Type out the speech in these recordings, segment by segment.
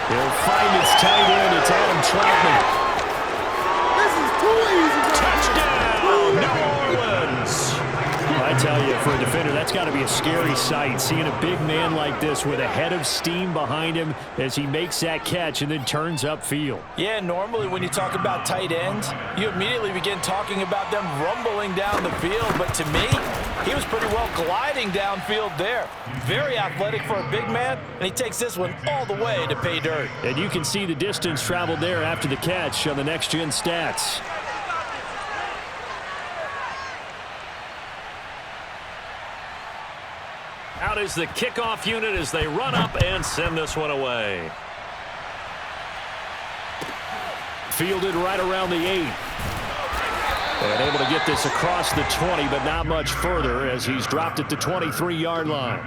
He'll find his tight end. It's Adam Troutman. This is too easy. Touchdown, New Orleans. I tell you, for a defender, that's got to be a scary sight, seeing a big man like this with a head of steam behind him as he makes that catch and then turns upfield. Yeah, normally when you talk about tight ends, you immediately begin talking about them rumbling down the field. But to me, he was pretty well gliding downfield there. Very athletic for a big man, and he takes this one all the way to pay dirt. And you can see the distance traveled there after the catch on the next-gen stats. Out is the kickoff unit as they run up and send this one away. Fielded right around the 8. And able to get this across the 20, but not much further as he's dropped it to 23-yard line.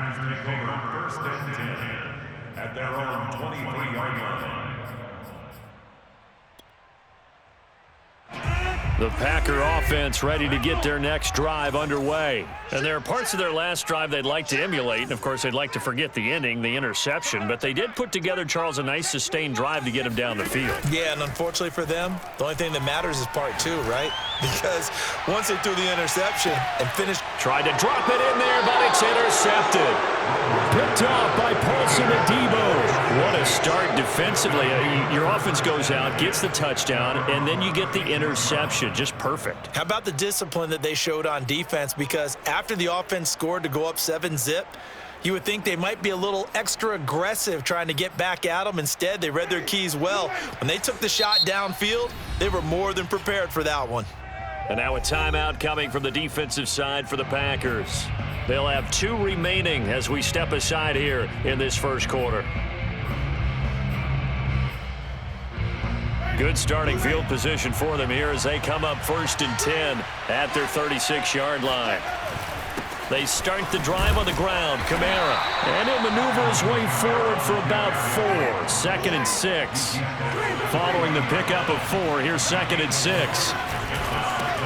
At their own 23-yard line. The Packer offense ready to get their next drive underway. And there are parts of their last drive they'd like to emulate. And, of course, they'd like to forget the ending, the interception. But they did put together, Charles, a nice sustained drive to get him down the field. Yeah, and unfortunately for them, the only thing that matters is part 2, right? Because once they threw the interception and finished. Tried to drop it in there, but it's intercepted. Picked off by Paulson Adebo. What a start defensively. Your offense goes out, gets the touchdown, and then you get the interception. Just perfect. How about the discipline that they showed on defense? Because after the offense scored to go up 7-zip, you would think they might be a little extra aggressive trying to get back at them. Instead, they read their keys well. When they took the shot downfield, they were more than prepared for that one. And now a timeout coming from the defensive side for the Packers. They'll have 2 remaining as we step aside here in this first quarter. Good starting field position for them here as they come up 1st and 10 at their 36-yard line. They start the drive on the ground. Kamara. And he'll maneuver his way forward for about 4. 2nd and 6. Following the pickup of 4, here's 2nd and 6.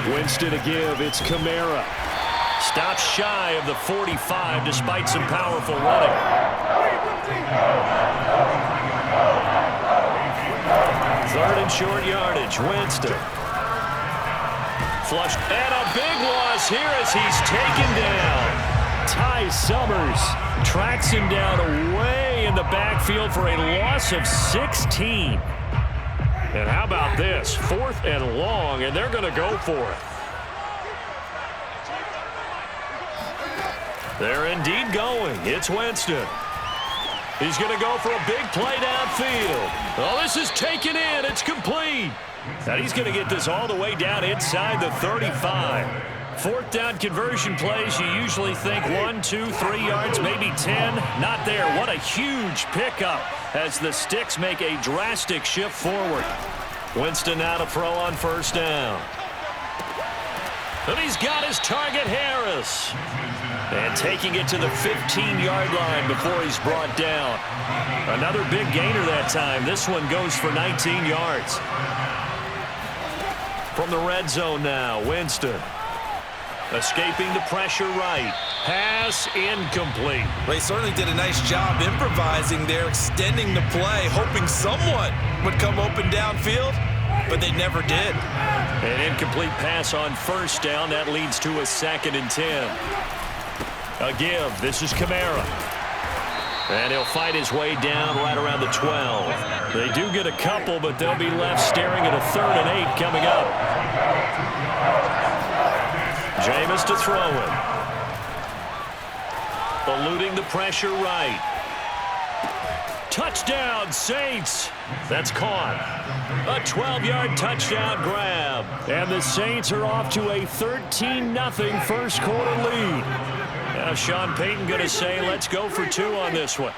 Winston to give. It's Kamara. Stops shy of the 45 despite some powerful running. 3rd and short yardage. Winston. Flushed. And a big loss here as he's taken down. Ty Summers tracks him down away in the backfield for a loss of 16. And how about this? 4th and long, and they're going to go for it. They're indeed going. It's Winston. He's going to go for a big play downfield. Oh, this is taken in. It's complete. And he's going to get this all the way down inside the 35. 4th down conversion plays, you usually think 1, 2, 3 yards, maybe 10. Not there. What a huge pickup as the Sticks make a drastic shift forward. Winston now to throw on 1st down. And he's got his target, Harris. And taking it to the 15-yard line before he's brought down. Another big gainer that time. This one goes for 19 yards. From the red zone now, Winston. Escaping the pressure right. Pass incomplete. They certainly did a nice job improvising there, extending the play, hoping someone would come open downfield, but they never did. An incomplete pass on 1st down. That leads to a 2nd and 10. A give. This is Kamara. And he'll fight his way down right around the 12. They do get a couple, but they'll be left staring at a 3rd and 8 coming up. Jameis to throw it. Eluding the pressure right. Touchdown, Saints. That's caught. A 12-yard touchdown grab. And the Saints are off to a 13-0 first quarter lead. Now Sean Payton going to say, let's go for 2 on this one.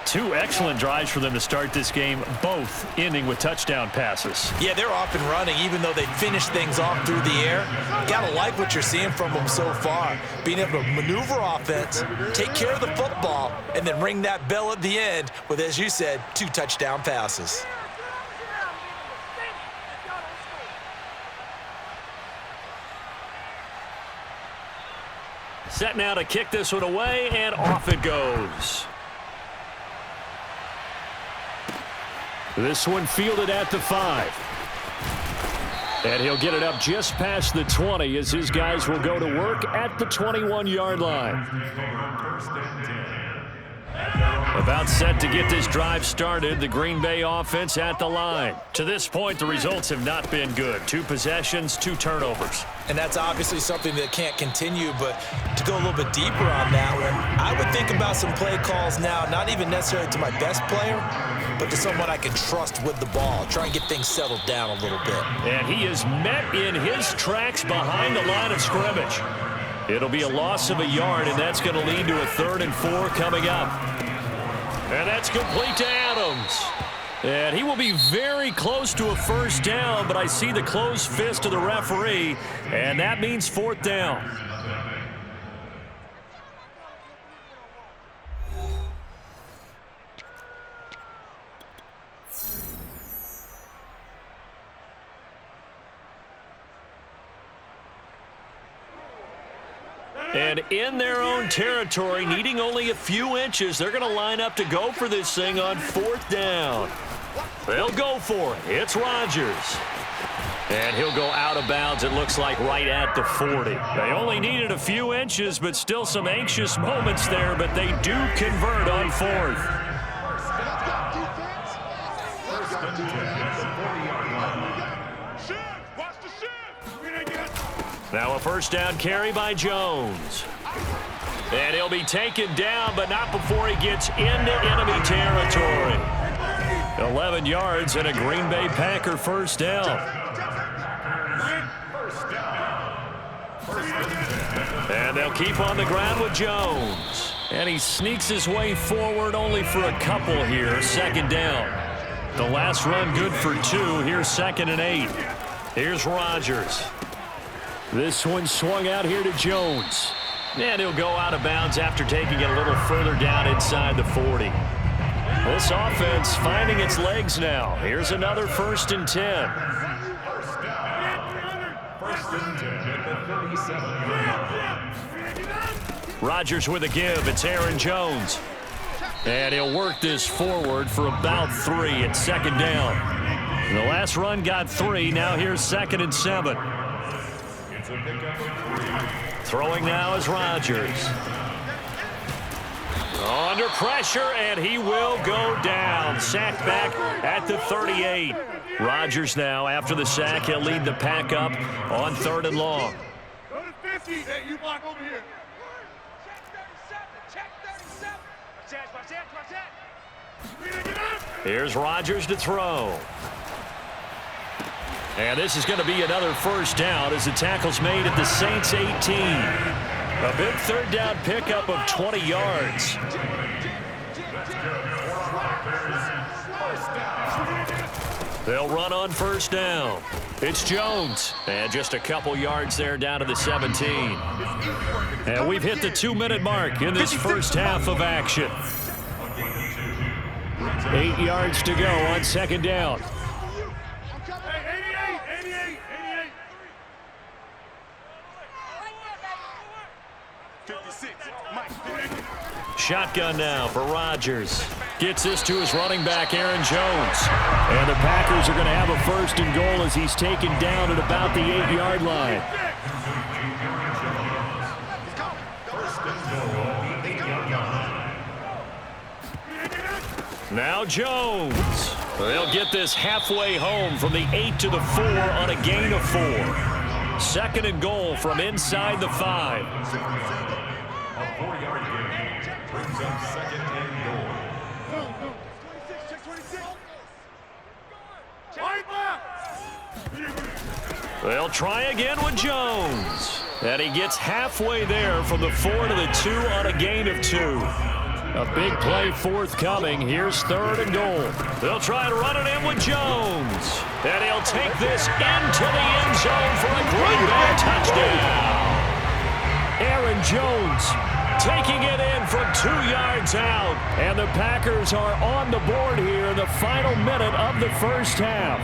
2 excellent drives for them to start this game, both ending with touchdown passes. Yeah, they're off and running, even though they finished things off through the air. Gotta like what you're seeing from them so far. Being able to maneuver offense, take care of the football, and then ring that bell at the end with, as you said, 2 touchdown passes. Set now to kick this one away, and off it goes. This one fielded at the 5. And he'll get it up just past the 20 as his guys will go to work at the 21-yard line. About set to get this drive started, the Green Bay offense at the line. To this point, the results have not been good. 2 possessions, 2 turnovers. And that's obviously something that can't continue, but to go a little bit deeper on that one, I would think about some play calls now, not even necessarily to my best player, but to someone I can trust with the ball. Try and get things settled down a little bit. And he is met in his tracks behind the line of scrimmage. It'll be a loss of a yard, and that's going to lead to a 3rd and 4 coming up. And that's complete to Adams. And he will be very close to a first down, but I see the closed fist of the referee, and that means 4th down. And in their own territory, needing only a few inches, they're going to line up to go for this thing on 4th down. They'll go for it. It's Rodgers. And he'll go out of bounds, it looks like, right at the 40. They only needed a few inches, but still some anxious moments there, but they do convert on 4th. Now a first down carry by Jones. And he'll be taken down, but not before he gets into enemy territory. 11 yards and a Green Bay Packer first down. And they'll keep on the ground with Jones. And he sneaks his way forward only for a couple here. 2nd down. The last run good for 2. Here's 2nd and 8. Here's Rodgers. This one swung out here to Jones. And he'll go out of bounds after taking it a little further down inside the 40. This offense finding its legs now. Here's another 1st and 10. Rodgers with a give. It's Aaron Jones. And he'll work this forward for about 3 at 2nd down. The last run got 3. Now here's 2nd and 7. Throwing now is Rodgers. Under pressure, and he will go down. Sacked back at the 38. Rodgers now, after the sack, he'll lead the pack up on 3rd and long. Go to 50. Hey, you block over here. Check 37. Here's Rodgers to throw. And this is going to be another first down as the tackle's made at the Saints 18. A big 3rd down pickup of 20 yards. They'll run on first down. It's Jones. And just a couple yards there down to the 17. And we've hit the 2-minute mark in this first half of action. 8 yards to go on 2nd down. Shotgun now for Rodgers. Gets this to his running back, Aaron Jones. And the Packers are going to have a 1st and goal as he's taken down at about the 8-yard line. Now Jones. They'll get this halfway home from the 8 to the 4 on a gain of 4. 2nd and goal from inside the 5. A 4-yard gain brings up 2nd and goal. They'll try again with Jones. And he gets halfway there from the 4 to the 2 on a gain of 2. A big play forthcoming. Here's 3rd and goal. They'll try to run it in with Jones. And he'll take this into the end zone for a Green Bay touchdown. Aaron Jones taking it in from 2 yards out. And the Packers are on the board here in the final minute of the first half.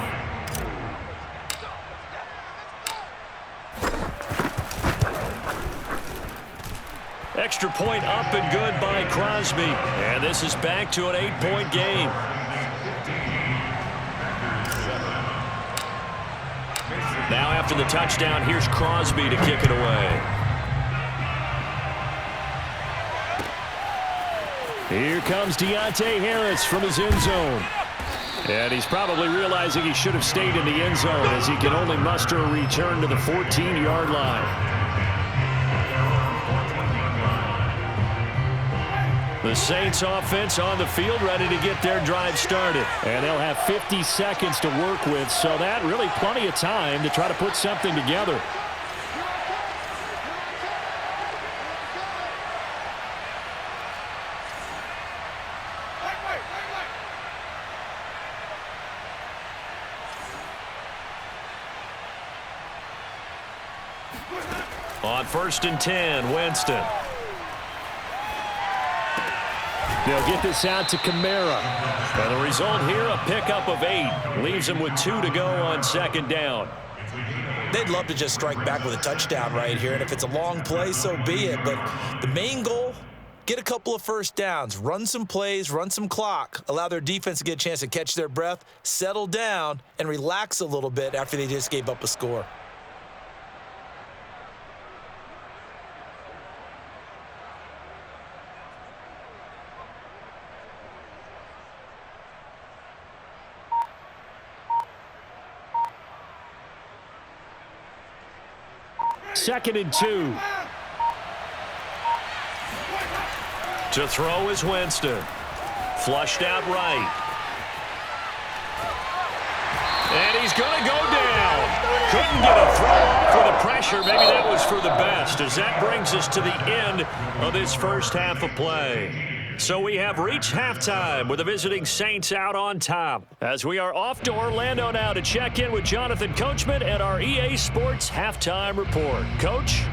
Extra point up and good by Crosby. And this is back to an 8-point game. Now after the touchdown, here's Crosby to kick it away. Here comes Deontay Harris from his end zone. And he's probably realizing he should have stayed in the end zone as he can only muster a return to the 14-yard line. The Saints offense on the field ready to get their drive started. And they'll have 50 seconds to work with, so that really plenty of time to try to put something together. On 1st and 10, Winston. They'll get this out to Kamara. And the result here, a pickup of 8. Leaves them with 2 to go on 2nd down. They'd love to just strike back with a touchdown right here, and if it's a long play, so be it. But the main goal, get a couple of first downs, run some plays, run some clock, allow their defense to get a chance to catch their breath, settle down, and relax a little bit after they just gave up a score. Second and 2. To throw is Winston. Flushed out right. And he's going to go down. Couldn't get a throw off for the pressure. Maybe that was for the best, as that brings us to the end of this first half of play. So we have reached halftime with the visiting Saints out on top, as we are off to Orlando now to check in with Jonathan Coachman and our EA Sports Halftime Report. Coach?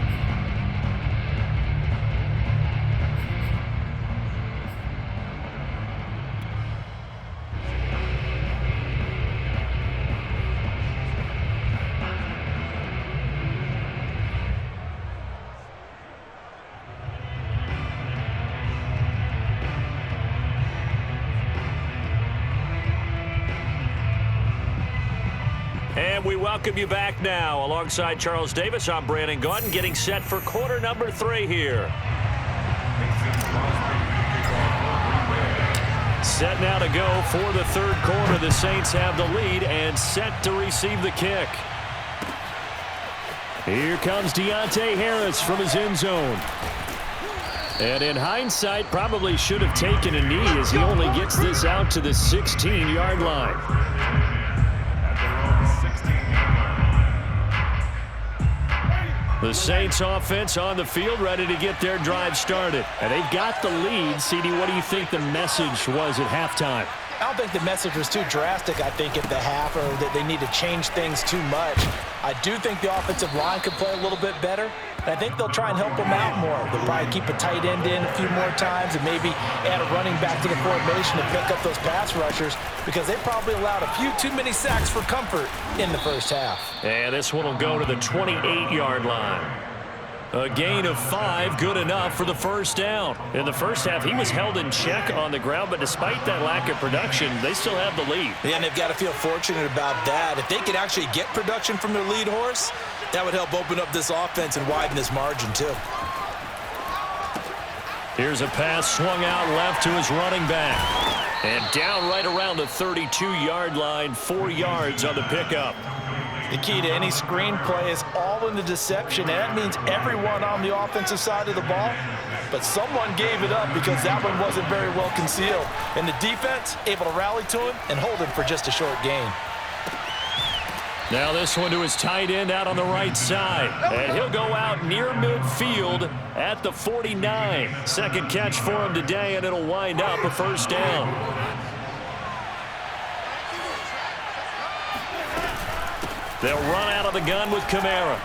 And we welcome you back now. Alongside Charles Davis, I'm Brandon Gaudin, getting set for quarter number 3 here. Set now to go for the 3rd quarter. The Saints have the lead and set to receive the kick. Here comes Deontay Harris from his end zone. And in hindsight, probably should have taken a knee as he only gets this out to the 16-yard line. The Saints offense on the field ready to get their drive started. And they've got the lead. CD, what do you think the message was at halftime? I don't think the message was too drastic, I think, at the half, or that they need to change things too much. I do think the offensive line could play a little bit better, and I think they'll try and help them out more. They'll probably keep a tight end in a few more times and maybe add a running back to the formation to pick up those pass rushers, because they probably allowed a few too many sacks for comfort in the first half. And this one will go to the 28-yard line. A gain of 5, good enough for the first down. In the first half, he was held in check on the ground, but despite that lack of production, they still have the lead. Yeah, and they've got to feel fortunate about that. If they could actually get production from their lead horse, that would help open up this offense and widen this margin, too. Here's a pass swung out left to his running back. And down right around the 32-yard line, 4 yards on the pickup. The key to any screen play is all in the deception, and that means everyone on the offensive side of the ball. But someone gave it up because that one wasn't very well concealed. And the defense able to rally to him and hold him for just a short gain. Now this one to his tight end out on the right side. And he'll go out near midfield at the 49. Second catch for him today, and it'll wind up a first down. They'll run out of the gun with Kamara.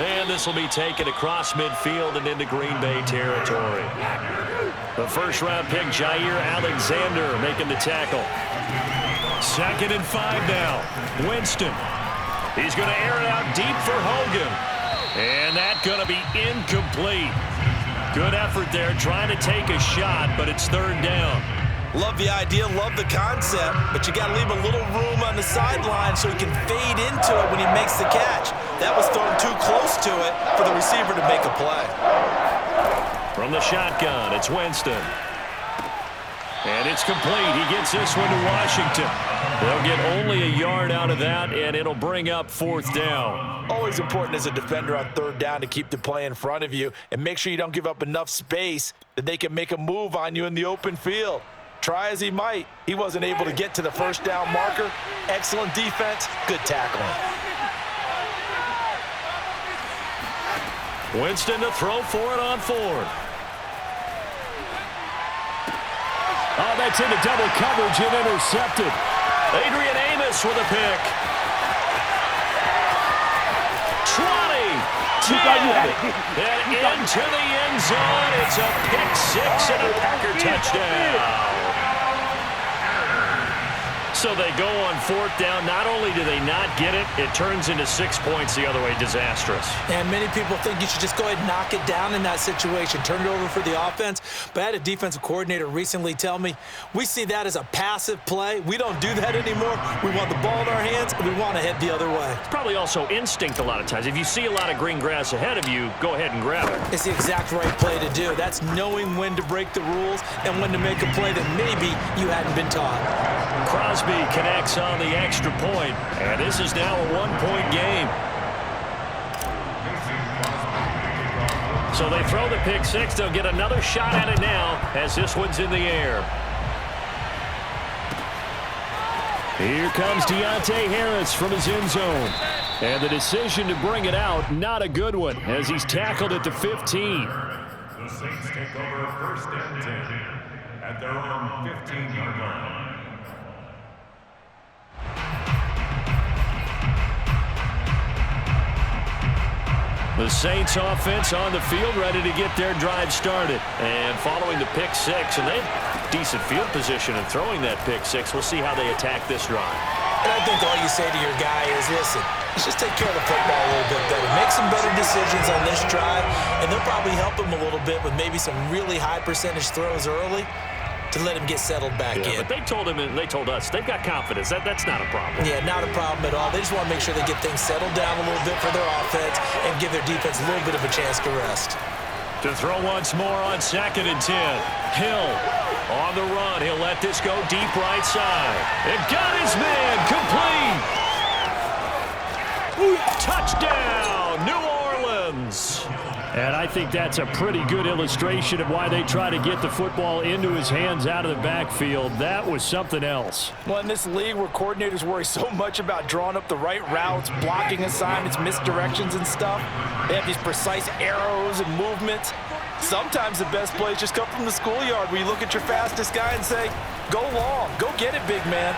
And this will be taken across midfield and into Green Bay territory. The first-round pick, Jair Alexander, making the tackle. 2nd and 5 now. Winston. He's going to air it out deep for Hogan. And that's going to be incomplete. Good effort there trying to take a shot, but it's 3rd down. Love the idea, love the concept, but you got to leave a little room on the sideline so he can fade into it when he makes the catch. That was thrown too close to it for the receiver to make a play. From the shotgun, it's Winston. And it's complete. He gets this one to Washington. They'll get only a yard out of that, and it'll bring up 4th down. Always important as a defender on 3rd down to keep the play in front of you and make sure you don't give up enough space that they can make a move on you in the open field. Try as he might, he wasn't able to get to the 1st down marker. Excellent defense, good tackling. Winston to throw for it on 4th. Oh, that's into double coverage and intercepted. Adrian Amos with a pick. 20, 10, and into the end zone. It's a pick 6 and a Packer touchdown. So they go on 4th down. Not only do they not get it, it turns into 6 points the other way. Disastrous. And many people think you should just go ahead and knock it down in that situation. Turn it over for the offense. But I had a defensive coordinator recently tell me, we see that as a passive play. We don't do that anymore. We want the ball in our hands, and we want to head the other way. It's probably also instinct a lot of times. If you see a lot of green grass ahead of you, go ahead and grab it. It's the exact right play to do. That's knowing when to break the rules and when to make a play that maybe you hadn't been taught. Crosby connects on the extra point, and this is now a 1-point game. So they throw the pick 6. They'll get another shot at it now as this one's in the air. Here comes Deontay Harris from his end zone. And the decision to bring it out, not a good one, as he's tackled at the 15. The Saints take over 1st and 10 at their own 15-yard line. The Saints offense on the field, ready to get their drive started. And following the pick 6, and they have decent field position in throwing that pick 6. We'll see how they attack this drive. And I think all you say to your guy is, listen, let's just take care of the football a little bit better. Make some better decisions on this drive, and they'll probably help him a little bit with maybe some really high percentage throws early to let him get settled back in. But they told him, and they told us, they've got confidence. That's not a problem. Yeah, not a problem at all. They just want to make sure they get things settled down a little bit for their offense and give their defense a little bit of a chance to rest. To throw once more on 2nd and 10. Hill on the run. He'll let this go deep right side. And got his man complete. Touchdown, New Orleans. And I think that's a pretty good illustration of why they try to get the football into his hands out of the backfield. That was something else. Well, in this league where coordinators worry so much about drawing up the right routes, blocking assignments, misdirections and stuff, they have these precise arrows and movements. Sometimes the best plays just come from the schoolyard where you look at your fastest guy and say, go long, go get it, big man.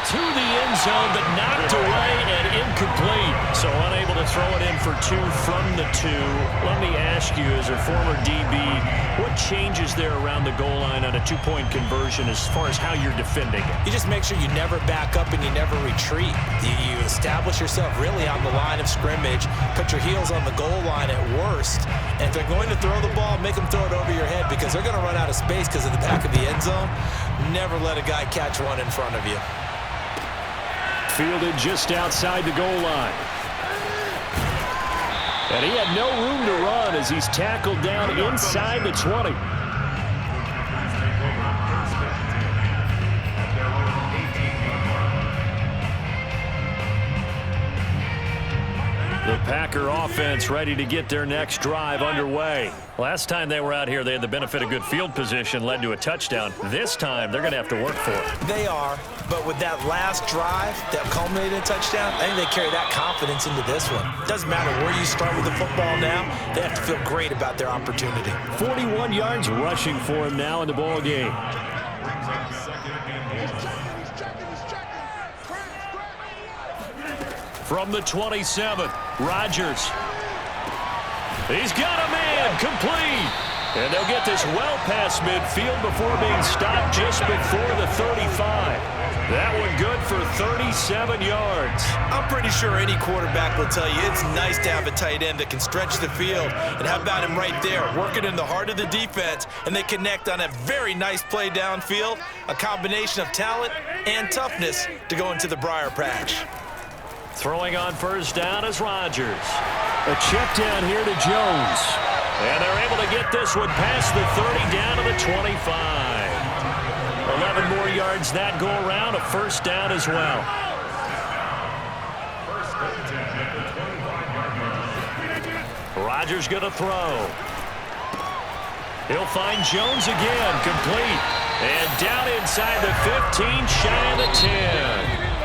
To the end zone, but knocked away and incomplete. So unable to throw it in for 2 from the 2. Let me ask you, as a former DB, what changes there around the goal line on a 2-point conversion as far as how you're defending it? You just make sure you never back up and you never retreat. You establish yourself really on the line of scrimmage, put your heels on the goal line at worst, and if they're going to throw the ball, make them throw it over your head because they're going to run out of space because of the back of the end zone. Never let a guy catch one in front of you. Fielded just outside the goal line. And he had no room to run as he's tackled down inside the 20. The Packer offense ready to get their next drive underway. Last time they were out here, they had the benefit of good field position, led to a touchdown. This time, they're going to have to work for it. They are, but with that last drive that culminated in a touchdown, I think they carry that confidence into this one. Doesn't matter where you start with the football now, they have to feel great about their opportunity. 41 yards rushing for him now in the ball game. From the 27, Rodgers. He's got a man complete. And they'll get this well past midfield before being stopped just before the 35. That one good for 37 yards. I'm pretty sure any quarterback will tell you it's nice to have a tight end that can stretch the field. And how about him right there, working in the heart of the defense, and they connect on a very nice play downfield, a combination of talent and toughness to go into the briar patch. Throwing on first down is Rodgers. A check down here to Jones. And they're able to get this one past the 30 down to the 25. 11 more yards that go around, a first down as well. Rodgers going to throw. He'll find Jones again, complete. And down inside the 15, shy of the 10.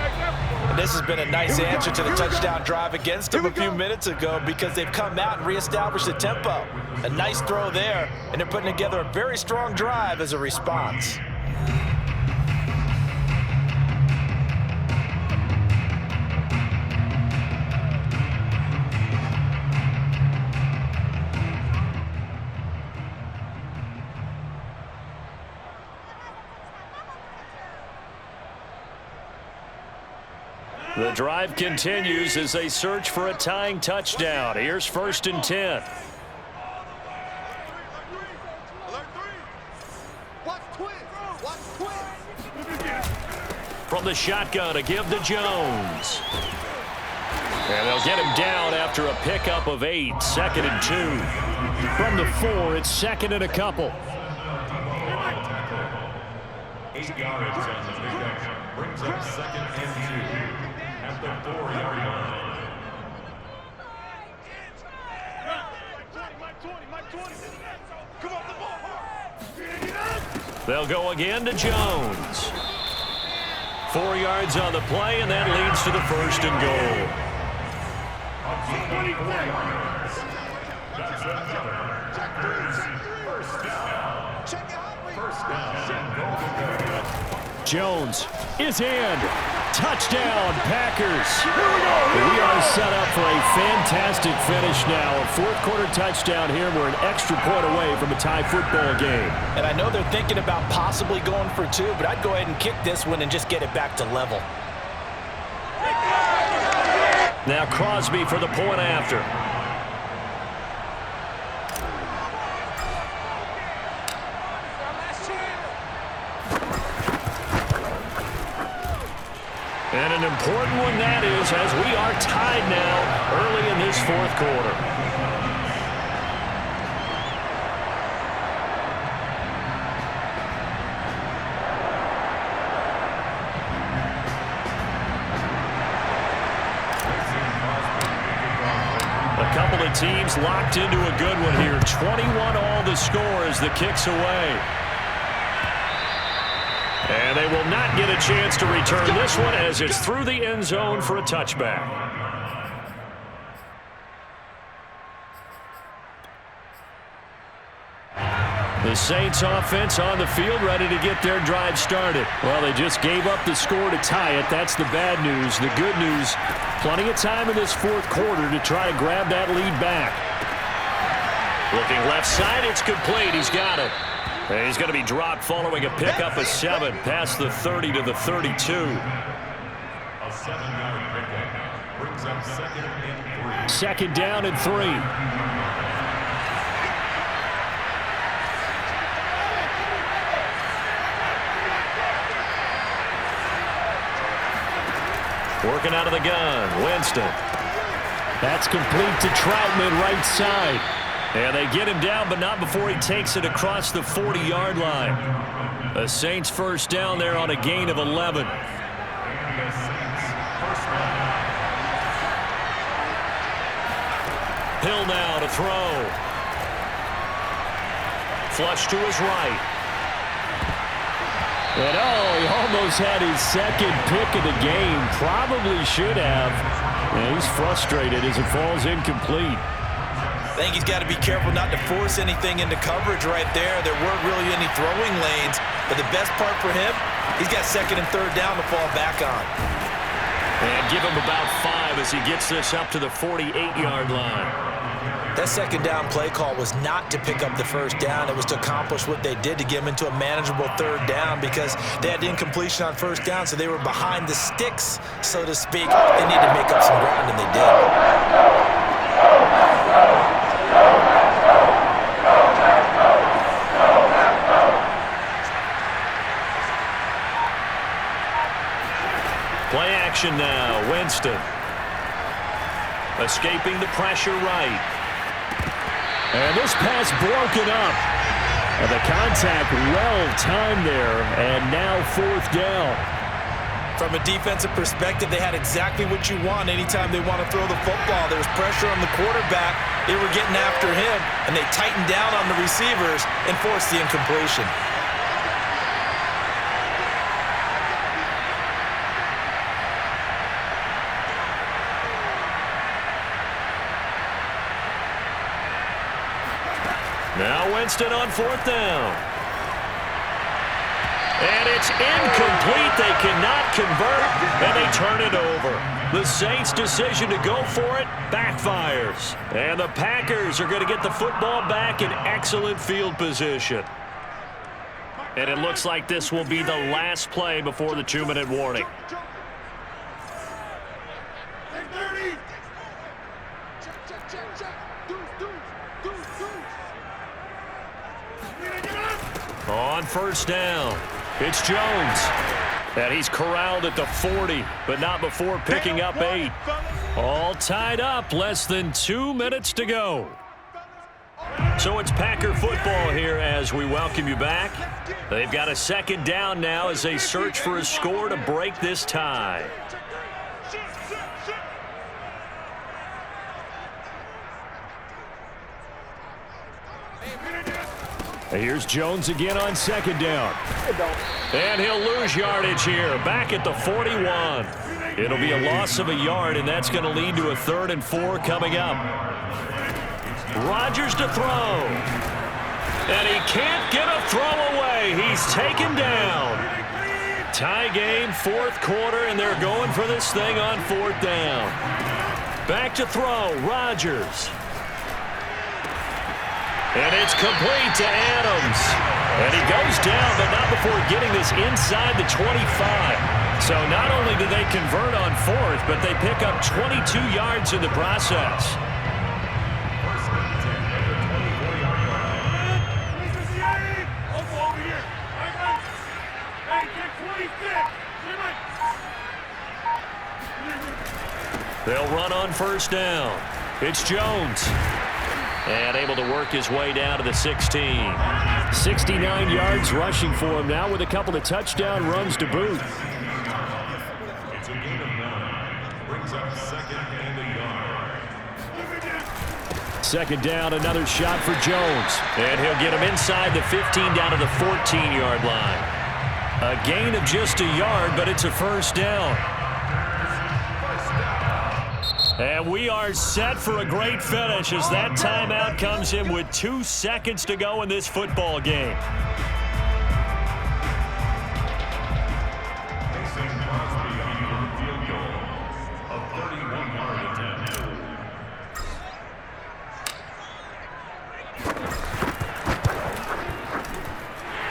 And this has been a nice answer to the touchdown drive against him a few minutes ago because they've come out and reestablished the tempo. A nice throw there, and they're putting together a very strong drive as a response. The drive continues as they search for a tying touchdown. Here's 1st and 10. From the shotgun, a give to Jones. And they'll get him down after a pickup of 8, 2nd and 2. From the 4, it's 2nd and a couple. 8 yards on the pickup. Brings up 2nd and 2. At the 4-yard line. They'll go again to Jones. 4 yards on the play, and that leads to the 1st and goal. Jones is in. Touchdown, Packers. We are set up for a fantastic finish now. A fourth-quarter touchdown here. We're an extra point away from a tie football game. And I know they're thinking about possibly going for 2, but I'd go ahead and kick this one and just get it back to level. Now Crosby for the point after. And an important one that is, as we are tied now early in this 4th quarter. A couple of teams locked into a good one here. 21 all the score as the kick's away. And they will not get a chance to return this one as it's through the end zone for a touchback. The Saints offense on the field ready to get their drive started. Well, they just gave up the score to tie it. That's the bad news. The good news, plenty of time in this 4th quarter to try to grab that lead back. Looking left side, it's complete. He's got it. And he's going to be dropped following a pickup of 7 past the 30 to the 32. A 7-yard pickup brings up 2nd and 3. 2nd down and 3. Working out of the gun, Winston. That's complete to Troutman, right side. And they get him down, but not before he takes it across the 40-yard line. A Saints first down there on a gain of 11. Hill now to throw. Flush to his right. And he almost had his 2nd pick of the game. Probably should have. And he's frustrated as it falls incomplete. I think he's got to be careful not to force anything into coverage right there. There weren't really any throwing lanes. But the best part for him, he's got 2nd and 3rd down to fall back on. And give him about 5 as he gets this up to the 48-yard line. That second down play call was not to pick up the first down. It was to accomplish what they did, to get them into a manageable third down, because they had incompletion on first down, so they were behind the sticks, so to speak. They need to make up some ground, and they did. Play action now. Winston escaping the pressure right. And this pass broken up. And the contact well timed there, and now fourth down. From a defensive perspective, they had exactly what you want anytime they want to throw the football. There was pressure on the quarterback. They were getting after him, and they tightened down on the receivers and forced the incompletion. Now Winston on fourth down. And it's incomplete. They cannot convert, and they turn it over. The Saints' decision to go for it backfires. And the Packers are going to get the football back in excellent field position. And it looks like this will be the last play before the 2-minute warning. On first down, it's Jones. And he's corralled at the 40, but not before picking up 8. All tied up, less than 2 minutes to go. So it's Packer football here as we welcome you back. They've got a second down now as they search for a score to break this tie. Here's Jones again on second down. And he'll lose yardage here, back at the 41. It'll be a loss of a yard, and that's going to lead to a 3rd and 4 coming up. Rodgers to throw. And he can't get a throw away. He's taken down. Tie game, 4th quarter, and they're going for this thing on 4th down. Back to throw, Rodgers. And it's complete to Adams. And he goes down, but not before getting this inside the 25. So not only do they convert on 4th, but they pick up 22 yards in the process. They'll run on first down. It's Jones. And able to work his way down to the 16. 69 yards rushing for him now with a couple of touchdown runs to boot. It's a gain of 9. Brings up 2nd and a yard. Second down, another shot for Jones. And he'll get him inside the 15 down to the 14-yard line. A gain of just a yard, but it's a first down. And we are set for a great finish as that timeout comes in with 2 seconds to go in this football game.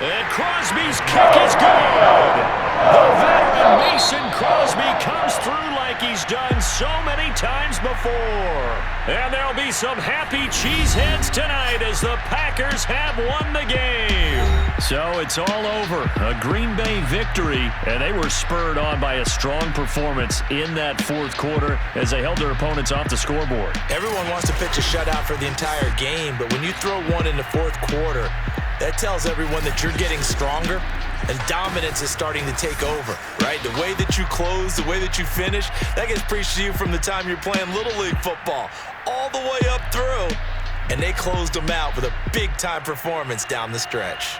And Crosby's kick is good. The veteran Mason Crosby comes through like he's done so many times before. And there'll be some happy cheeseheads tonight as the Packers have won the game. So it's all over. A Green Bay victory, and they were spurred on by a strong performance in that 4th quarter as they held their opponents off the scoreboard. Everyone wants to pitch a shutout for the entire game, but when you throw one in the 4th quarter, that tells everyone that you're getting stronger and dominance is starting to take over, right? The way that you close, the way that you finish, that gets preached to you from the time you're playing Little League football all the way up through. And they closed them out with a big-time performance down the stretch.